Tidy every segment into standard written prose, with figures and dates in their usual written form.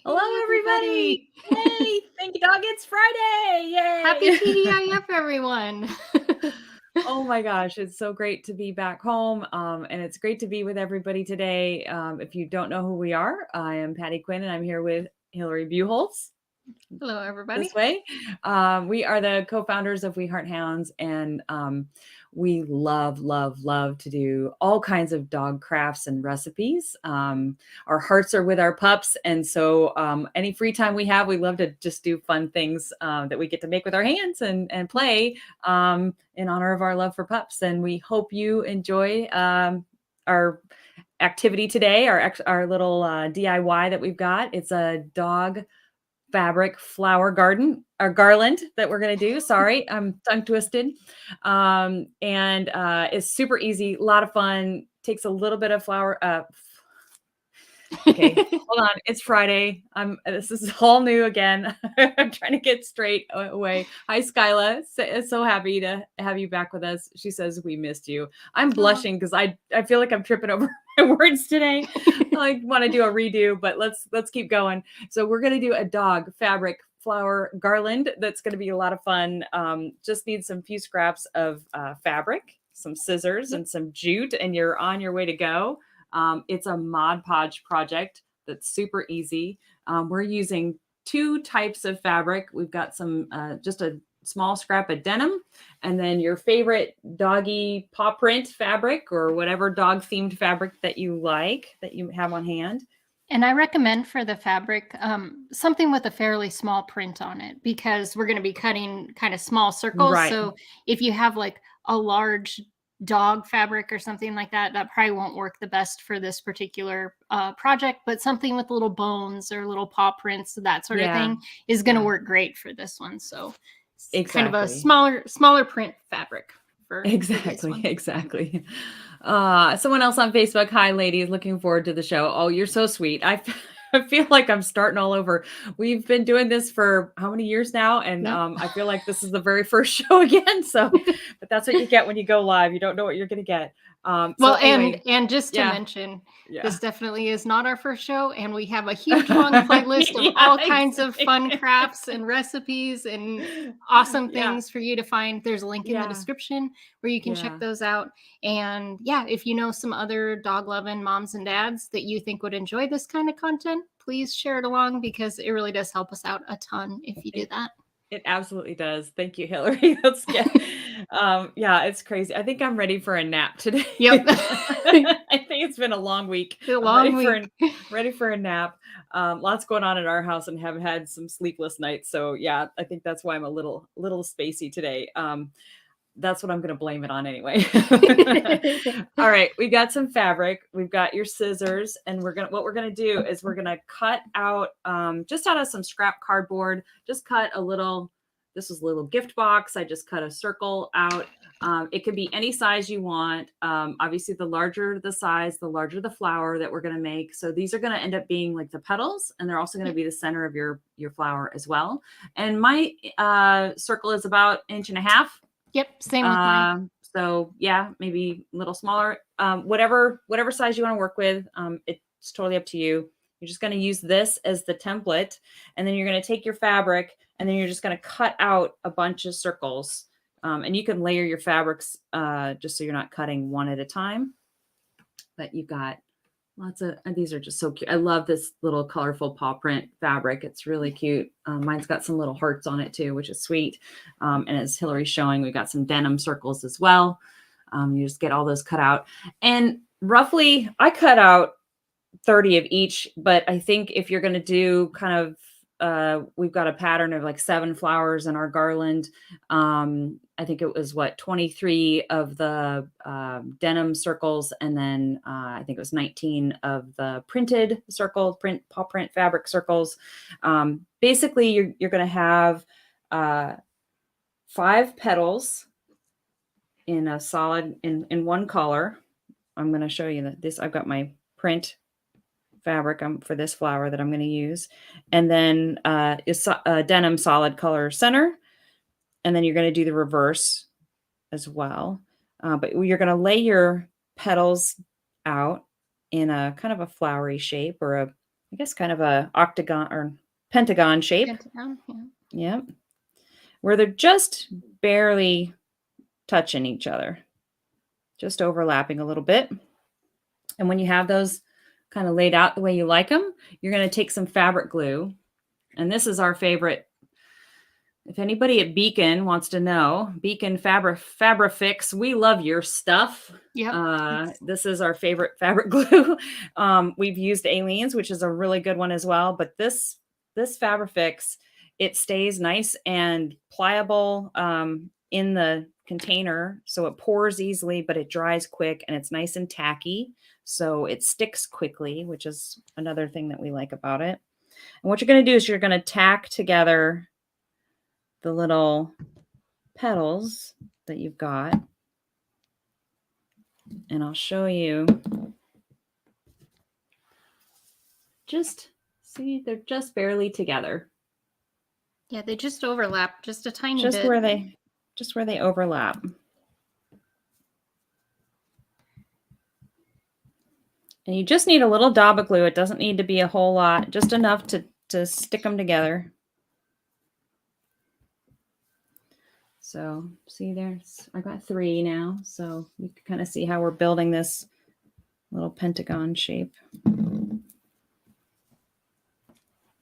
Hello, Hey, everybody. everybody. Yay. Thank you, dog. It's Friday. Happy Yay. TDIF, everyone. Oh my gosh. It's so great to be back home. And it's great to be with everybody today. If you don't know who we are, I am Patty Quinn and I'm here with Hillary Buholtz. Hello, everybody. This way. We are the co-founders of We Heart Hounds, and we love, love, love to do all kinds of dog crafts and recipes. Our hearts are with our pups, and so any free time we have, we love to just do fun things that we get to make with our hands and play in honor of our love for pups. And we hope you enjoy our activity today, our little DIY that we've got. It's a dog fabric flower garden or garland that we're going to do. Sorry, I'm tongue twisted. And it's super easy, a lot of fun. Takes a little bit of flour. Okay, hold on. It's Friday. This is all new again. I'm trying to get straight away. Hi, Skyla. So happy to have you back with us. She says we missed you. I'm blushing because I feel like I'm tripping over my words today. I want to do a redo, but let's keep going. So we're gonna do a dog fabric flower garland. That's gonna be a lot of fun. Just need some few scraps of fabric, some scissors, and some jute, and you're on your way to go. It's a Mod Podge project that's super easy. We're using two types of fabric. We've got some just a small scrap of denim, and then your favorite doggy paw print fabric or whatever dog themed fabric that you like that you have on hand. And I recommend for the fabric something with a fairly small print on it because we're going to be cutting kind of small circles. Right. So if you have like a large dog fabric or something like that, that probably won't work the best for this particular project. But something with little bones or little paw prints, that sort of Yeah. thing, is going to Yeah. work great for this one. So it's kind of a Exactly. smaller print fabric for this one. Exactly. Someone else on Facebook. Hi, ladies. Looking forward to the show. Oh, you're so sweet. I feel like I'm starting all over. We've been doing this for how many years now? And Yep. I feel like this is the very first show again. So, but that's what you get when you go live. You don't know what you're going to get. So anyway, and just to yeah, mention, yeah. this definitely is not our first show, and we have a huge long playlist of Yeah, all kinds of fun crafts and recipes and awesome yeah, things for you to find. There's a link in the yeah, description where you can check yeah. those out. And yeah, if you know some other dog-loving moms and dads that you think would enjoy this kind of content, please share it along because it really does help us out a ton if you do that. It absolutely does. Thank you, Hillary. Let's get yeah, it's crazy. I think I'm ready for a nap today. Yep. I think it's been a long week. A I'm long week. ready for a nap. Lots going on in our house and have had some sleepless nights. So yeah, I think that's why I'm a little spacey today. That's what I'm going to blame it on anyway. All right, we got some fabric. We've got your scissors, and what we're gonna do is we're gonna cut out just out of some scrap cardboard. Just cut a little. This was a little gift box. I just cut a circle out. It can be any size you want. Obviously, the larger the size, the larger the flower that we're gonna make. So these are gonna end up being like the petals, and they're also gonna be the center of your flower as well. And my circle is about 1.5 inches. Yep, same with mine. So yeah, maybe a little smaller, whatever size you want to work with. It's totally up to you. You're just going to use this as the template, and then you're going to take your fabric, and then you're just going to cut out a bunch of circles. And you can layer your fabrics just so you're not cutting one at a time. But you've got lots of, and these are just so cute. I love this little colorful paw print fabric. It's really cute. Mine's got some little hearts on it too, which is sweet. And as Hillary's showing, we've got some denim circles as well. You just get all those cut out. And roughly, I cut out 30 of each, but I think if you're going to do kind of, we've got a pattern of like 7 flowers in our garland. I think it was 23 of the denim circles, and then I think it was 19 of the printed paw print fabric circles. Basically, you're going to have 5 petals in a solid in one color. I'm going to show you this. I've got my print fabric for this flower that I'm going to use, and then is a denim solid color center, and then you're going to do the reverse as well, but you're going to lay your petals out in a kind of a flowery shape or I guess kind of a octagon or pentagon shape. Pentagon, yeah. Yep. Where they're just barely touching each other, just overlapping a little bit. And when you have those kind of laid out the way you like them, you're going to take some fabric glue. And this is our favorite. If anybody at Beacon wants to know, Beacon Fabrifix, we love your stuff. Yep. This is our favorite fabric glue. We've used Aleene's, which is a really good one as well. But this Fabrifix, it stays nice and pliable in the container. So it pours easily, but it dries quick and it's nice and tacky. So it sticks quickly, which is another thing that we like about it. And what you're going to do is you're going to tack together the little petals that you've got. And I'll show you. Just see, they're just barely together. Yeah, they just overlap just a tiny Just bit. where they overlap. And you just need a little dab of glue. It doesn't need to be a whole lot, just enough to stick them together. So see there's, I got 3 now. So you can kind of see how we're building this little pentagon shape.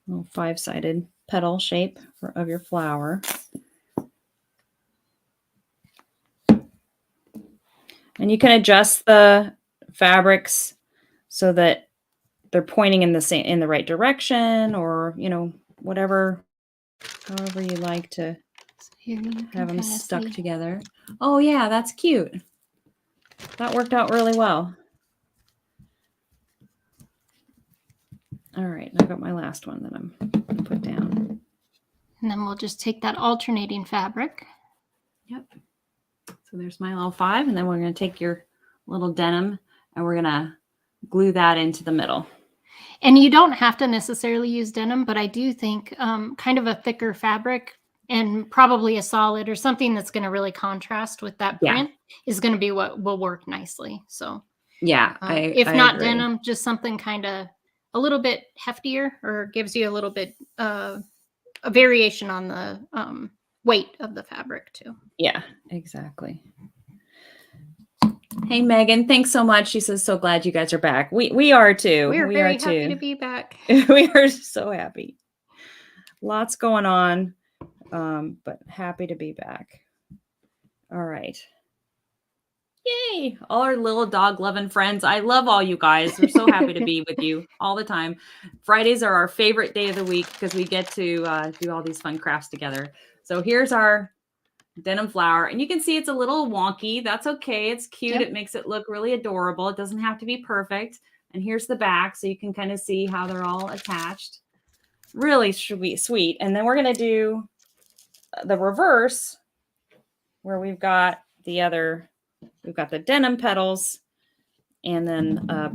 Little 5-sided petal shape of your flower. And you can adjust the fabrics so that they're pointing in the right direction, or, you know, however you like to have them stuck together. Oh yeah, that's cute. That worked out really well. All right, I've got my last one that I'm going to put down. And then we'll just take that alternating fabric. Yep. So there's my little 5, and then we're going to take your little denim and we're going to glue that into the middle. And you don't have to necessarily use denim, but I do think kind of a thicker fabric and probably a solid or something that's going to really contrast with that print is going to be what will work nicely. So yeah, if I not agree. denim, just something kind of a little bit heftier, or gives you a little bit a variation on the weight of the fabric too. Yeah, exactly. Hey, Megan, thanks so much. She says, so glad you guys are back. We are too. We are very happy to be back. We are so happy. Lots going on, but happy to be back. All right. Yay. All our little dog loving friends. I love all you guys. We're so happy to be with you all the time. Fridays are our favorite day of the week because we get to do all these fun crafts together. So here's our denim flower, and you can see it's a little wonky. That's okay. It's cute. Yep. It makes it look really adorable. It doesn't have to be perfect. And here's the back, so you can kind of see how they're all attached. Really sweet. And then we're going to do the reverse, where we've got the denim petals, and then the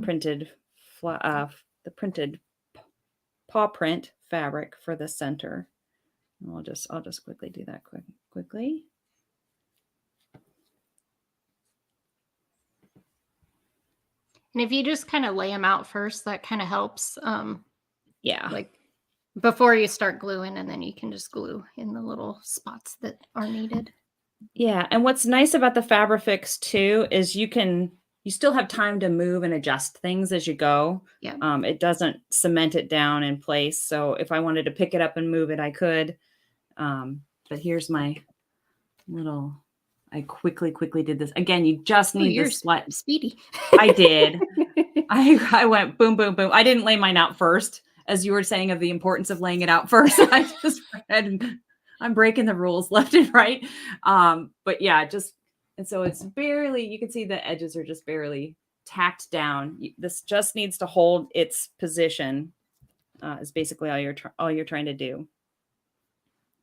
printed paw print fabric for the center. And I'll just quickly do that quickly. And if you just kind of lay them out first, that kind of helps. Yeah. Like before you start gluing, and then you can just glue in the little spots that are needed. Yeah. And what's nice about the Fabrifix too is you still have time to move and adjust things as you go. Yeah. It doesn't cement it down in place. So if I wanted to pick it up and move it, I could. But here's my little, I quickly did this. Again, you just need this. Speedy. I did. I went boom, boom, boom. I didn't lay mine out first, as you were saying, of the importance of laying it out first. I just read, and I'm breaking the rules left and right. But yeah, and so it's barely, you can see the edges are just barely tacked down. This just needs to hold its position, is basically all you're trying to do.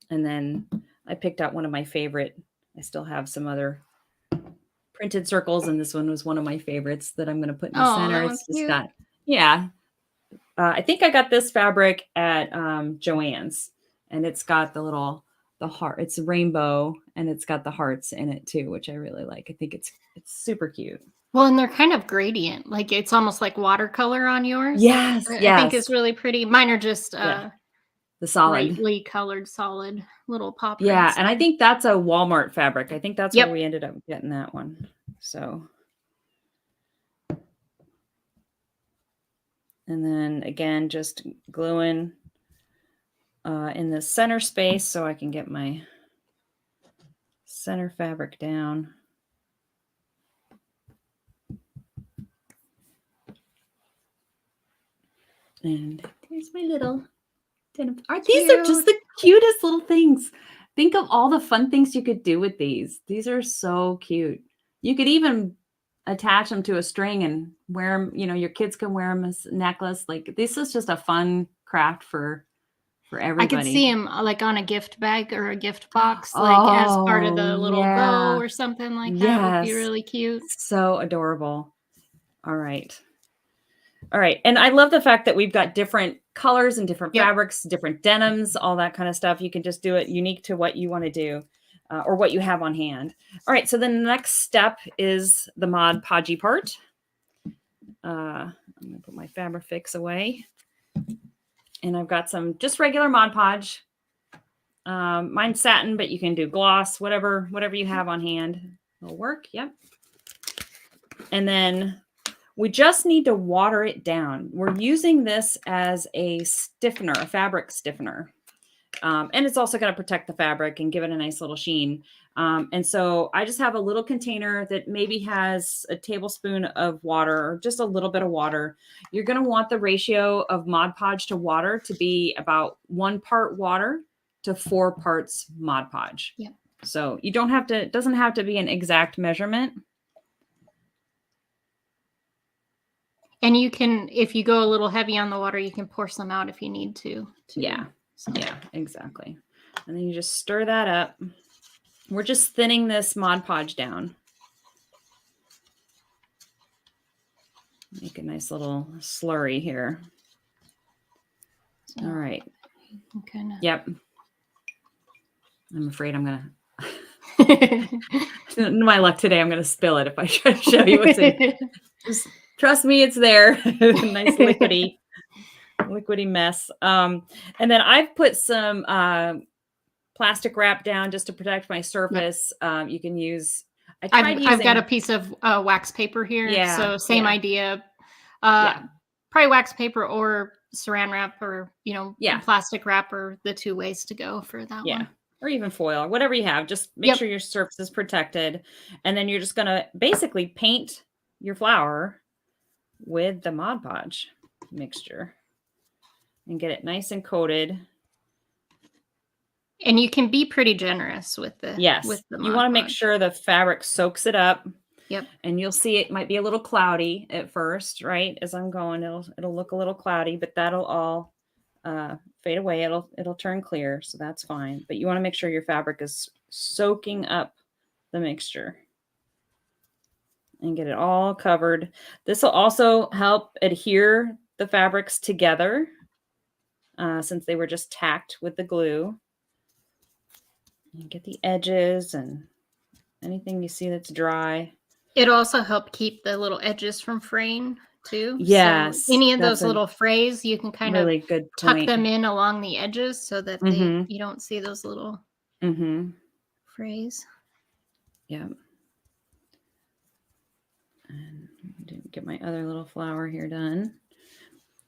And then I picked out one of my favorite. I still have some other printed circles, and this one was one of my favorites that I'm going to put in the center. It's just cute. got, yeah. I think I got this fabric at Joann's, and it's got the heart. It's a rainbow, and it's got the hearts in it too, which I really like. I think it's super cute. Well, and they're kind of gradient, like, it's almost like watercolor on yours. Yes, I think yes. it's really pretty. Mine are just, Yeah, the solid. brightly colored solid little paw Yeah, prints. and I think that's a Walmart fabric. I think that's where Yep. we ended up getting that one. So, and then again, just gluing in the center space so I can get my center fabric down. And here's my little denim. These are just the cutest little things. Think of all the fun things you could do with these. These are so cute. You could even attach them to a string and wear them. You know, your kids can wear them as a necklace. Like, this is just a fun craft for I could see everybody. him, like, on a gift bag or a gift box, like, as part of Oh, the little bow yeah. or something like that would be Yes. really cute. So adorable. All right. All right. And I love the fact that we've got different colors and different Yep. fabrics, different denims, all that kind of stuff. You can just do it unique to what you want to do or what you have on hand. All right. So then the next step is the Mod Podge part. I'm going to put my Fabrifix away. And I've got some just regular Mod Podge. Mine's satin, but you can do gloss, whatever you have on hand will work. Yep. And then we just need to water it down. We're using this as a stiffener, a fabric stiffener. And it's also going to protect the fabric and give it a nice little sheen. And so I just have a little container that maybe has a tablespoon of water or just a little bit of water. You're going to want the ratio of Mod Podge to water to be about 1 part water to 4 parts Mod Podge. Yep. So you don't have to, it doesn't have to be an exact measurement. And you can, if you go a little heavy on the water, you can pour some out if you need to. Yeah. So. Yeah, exactly. And then you just stir that up. We're just thinning this Mod Podge down. Make a nice little slurry here. So, all right. Kind of. Yep. I'm afraid I'm going to, my luck today, I'm going to spill it if I try to show you what's in. Just trust me, it's there. Nice liquidy mess. And then I've put some plastic wrap down just to protect my surface. Yep. You can use, I've got a piece of wax paper here. Yeah. So same idea. Probably wax paper or saran wrap or, plastic wrap are the 2 ways to go for that one. Or even foil or whatever you have. Just make sure your surface is protected. And then you're just going to basically paint your flower with the Mod Podge mixture and get it nice and coated. And you can be pretty generous with the With the you want to make sure the fabric soaks it up. Yep. And you'll see it might be a little cloudy at first, right? As I'm going, it'll look a little cloudy, but that'll all fade away. It'll turn clear, so that's fine. But you want to make sure your fabric is soaking up the mixture and get it all covered. This will also help adhere the fabrics together since they were just tacked with the glue. And get the edges and anything you see that's dry. It'll also help keep the little edges from fraying too. Yes. So any of those little frays, you can kind really of good tuck them in along the edges so that you don't see those little frays. Yeah. And didn't get my other little flower here done.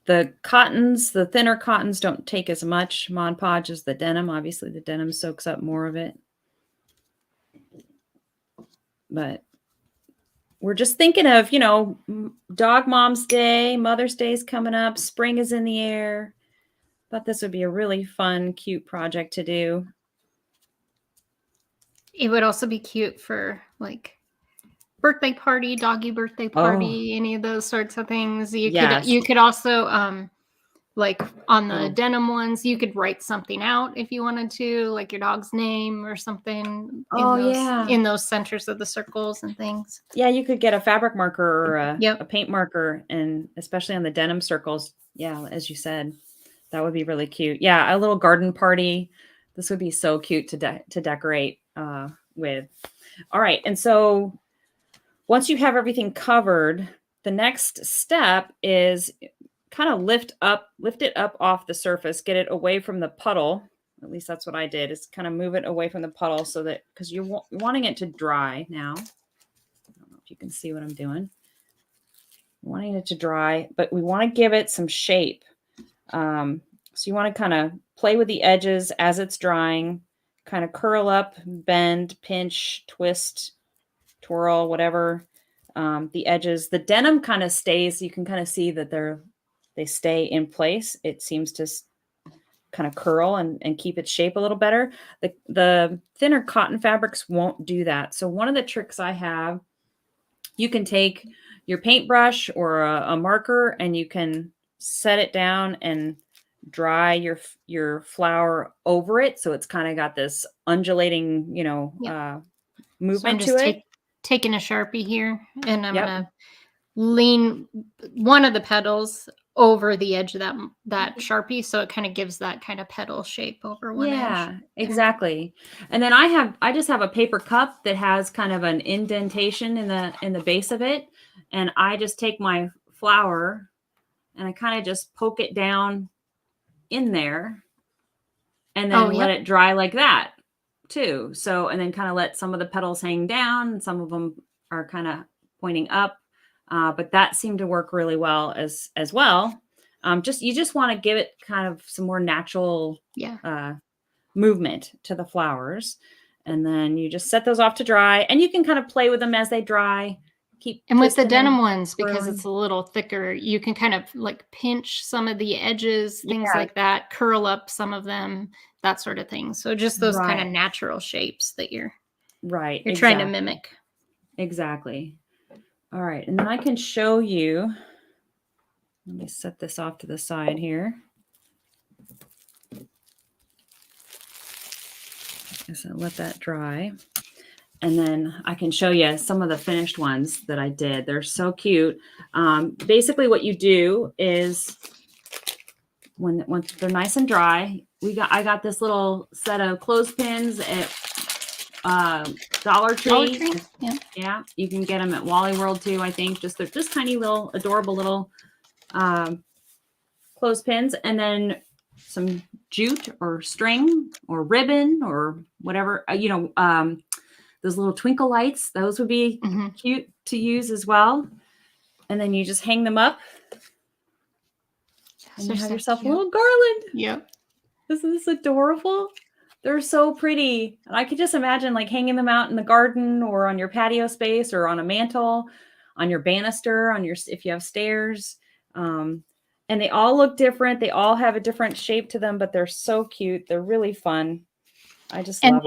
The cottons, the thinner cottons don't take as much Mod Podge as the denim. Obviously, the denim soaks up more of it. But we're just thinking of, Dog Mom's Day, Mother's Day is coming up, spring is in the air. Thought this would be a really fun, cute project to do. It would also be cute for like birthday party, doggy birthday party, any of those sorts of things. You could also like on the denim ones, you could write something out if you wanted to, like your dog's name or something in those centers of the circles and things. Yeah, you could get a fabric marker or a paint marker, and especially on the denim circles. Yeah, as you said, that would be really cute. Yeah, a little garden party. This would be so cute to decorate with. All right, and so once you have everything covered, the next step is kind of lift it up off the surface, get it away from the puddle. At least that's what I did, is kind of move it away from the puddle so that, because you're wanting it to dry now. I don't know if you can see what I'm doing. Wanting it to dry, but we want to give it some shape. So you want to kind of play with the edges as it's drying, kind of curl up, bend, pinch, twist, twirl, whatever. The edges, the denim kind of stays. You can kind of see that they stay in place. It seems to kind of curl and keep its shape a little better. The thinner cotton fabrics won't do that. So one of the tricks I have, you can take your paintbrush or a marker and you can set it down and dry your flower over it. So it's kind of got this undulating, movement so to it. Taking a Sharpie here, and I'm gonna lean one of the petals over the edge of that Sharpie, so it kind of gives that kind of petal shape over one edge. Yeah, exactly. And then I just have a paper cup that has kind of an indentation in the base of it, and I just take my flower and I kind of just poke it down in there, and then let it dry like that too. So, and then kind of let some of the petals hang down, and some of them are kind of pointing up. But that seemed to work really well as well. You just want to give it kind of some more natural movement to the flowers. And then you just set those off to dry, and you can kind of play with them as they dry. And with the denim ones, because it's a little thicker, you can kind of like pinch some of the edges, things like that, curl up some of them, that sort of thing. So just those kind of natural shapes that you're trying to mimic. Exactly. All right. And then I can show you. Let me set this off to the side here. So let that dry. And then I can show you some of the finished ones that I did. They're so cute. Basically what you do is once they're nice and dry, I got this little set of clothespins at Dollar Tree. Yeah. You can get them at Wally World too, I think. They're just tiny little, adorable little clothespins. And then some jute or string or ribbon or whatever, those little twinkle lights, those would be cute to use as well. And then you just hang them up and you have yourself a little garland. Yep. Isn't this adorable? They're so pretty. And I could just imagine like hanging them out in the garden or on your patio space or on a mantle, on your banister, if you have stairs. And they all look different. They all have a different shape to them, but they're so cute. They're really fun. I just love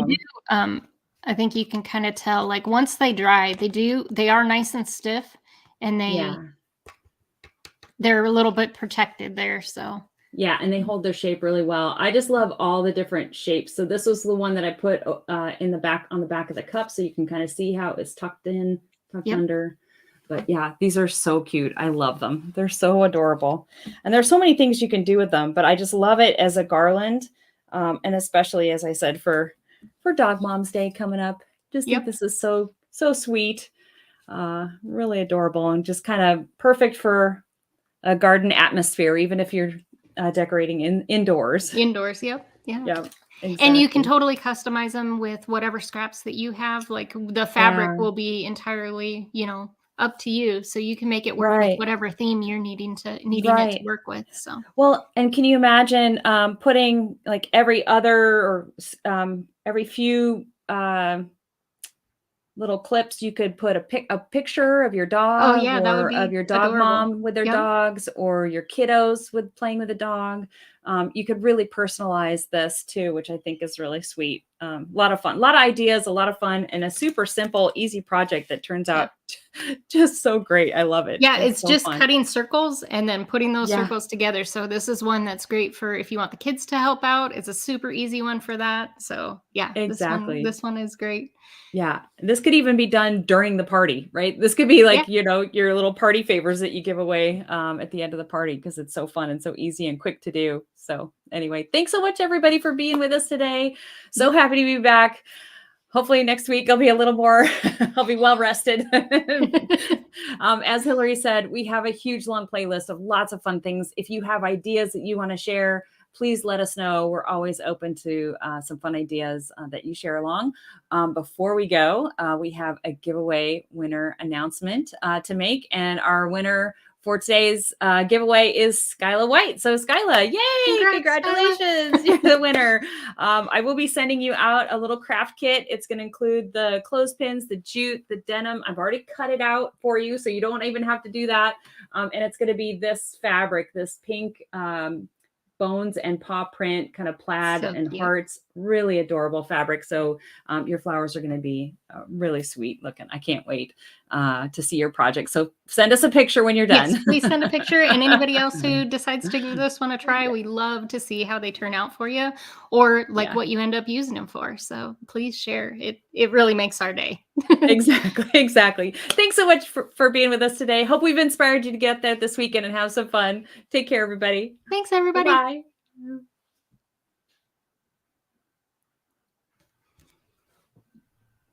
them. I think you can kind of tell, like once they dry, they are nice and stiff, and they're a little bit protected there. So yeah, and they hold their shape really well. I just love all the different shapes. So this was the one that I put on the back of the cup, so you can kind of see how it's tucked under. But yeah, these are so cute. I love them. They're so adorable, and there's so many things you can do with them. But I just love it as a garland, and especially, as I said, for Dog Mom's Day coming up. Just think this is so sweet, really adorable, and just kind of perfect for a garden atmosphere, even if you're decorating indoors. Indoors, yep. Yeah. Exactly. And you can totally customize them with whatever scraps that you have. Like the fabric will be entirely, up to you. So you can make it work with whatever theme you're needing it to work with. So well, and can you imagine putting like every other or every few little clips, you could put a picture of your dog or of your dog adorable. Mom with their dogs, or your kiddos playing with a dog. You could really personalize this too, which I think is really sweet. A lot of fun, a lot of ideas, a lot of fun, and a super simple, easy project that turns out just so great. I love it. Yeah, it's so just fun. Cutting circles and then putting those circles together. So this is one that's great for if you want the kids to help out. It's a super easy one for that. So yeah, exactly. This one is great. Yeah, this could even be done during the party, right? This could be like, your little party favors that you give away at the end of the party, because it's so fun and so easy and quick to do. So anyway, thanks so much, everybody, for being with us today. So happy to be back. hopefully next week I'll be a little more, I'll be well rested. As Hillary said, we have a huge long playlist of lots of fun things. If you have ideas that you want to share, please let us know. We're always open to some fun ideas that you share along. Before we go, we have a giveaway winner announcement to make. And our winner for today's giveaway is Skyla White. So Skyla, yay! Congratulations. Skyla. You're the winner. I will be sending you out a little craft kit. It's going to include the clothespins, the jute, the denim. I've already cut it out for you, so you don't even have to do that. And it's going to be this fabric, this pink bones and paw print kind of plaid and hearts, really adorable fabric. So your flowers are going to be really sweet looking. I can't wait to see your project. So send us a picture when you're done. Yes, please send a picture. And anybody else who decides to give this one a try, we love to see how they turn out for you, or like what you end up using them for. So please share. It really makes our day. Exactly. Thanks so much for being with us today. Hope we've inspired you to get there this weekend and have some fun. Take care, everybody. Thanks, everybody. Bye.